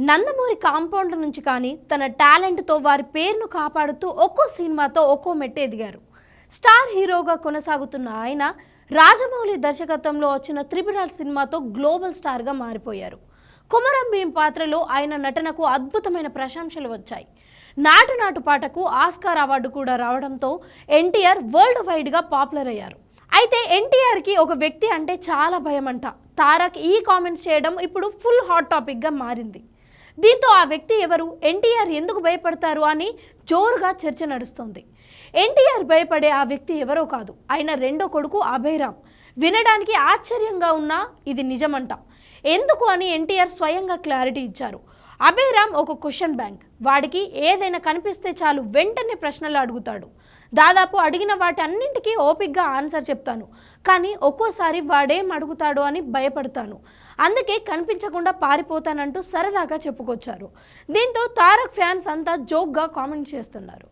Nandamuri compound నుంచి కానీ తన టాలెంట్తో వారి పేరును కాపాడుతూ ఒక్కో సినిమాతో ఒక్కో మెట్టు ఎదిగారు. స్టార్ హీరోగా కొనసాగుతున్న ఆయన రాజమౌళి దర్శకత్వంలో వచ్చిన త్రిపురాల్ సినిమాతో గ్లోబల్ స్టార్గా మారిపోయారు. కుమరం భీం పాత్రలో ఆయన నటనకు అద్భుతమైన ప్రశంసలు వచ్చాయి. నాటు నాటు పాటకు ఆస్కార్ అవార్డు కూడా రావడంతో ఎన్టీఆర్ వరల్డ్ వైడ్గా పాపులర్ అయ్యారు. అయితే ఎన్టీఆర్కి ఒక వ్యక్తి అంటే చాలా భయమంట. తారక్ ఈ కామెంట్స్ చేయడం ఇప్పుడు ఫుల్ హాట్ టాపిక్గా మారింది. దీంతో ఆ వ్యక్తి ఎవరు, ఎన్టీఆర్ ఎందుకు భయపడతారు అని జోరుగా చర్చ నడుస్తోంది. ఎన్టీఆర్ భయపడే ఆ వ్యక్తి ఎవరో కాదు, ఆయన రెండో కొడుకు అభయరామ్. వినడానికి ఆశ్చర్యంగా ఉన్నా ఇది నిజమంట. ఎందుకు అని ఎన్టీఆర్ స్వయంగా క్లారిటీ ఇచ్చారు. అభయరామ్ ఒక క్వశ్చన్ బ్యాంక్. వాడికి ఏదైనా కనిపిస్తే చాలు వెంటనే ప్రశ్నలు అడుగుతాడు. దాదాపు అడిగిన వాటి అన్నింటికీ ఓపిక్గా ఆన్సర్ చెప్తాను, కానీ ఒక్కోసారి వాడేం అడుగుతాడో అని భయపడతాను. అందుకే కనిపించకుండా పారిపోతానంటూ సరదాగా చెప్పుకొచ్చారు. దీంతో తారక్ ఫ్యాన్స్ అంతా జోక్గా కామెంట్ చేస్తున్నారు.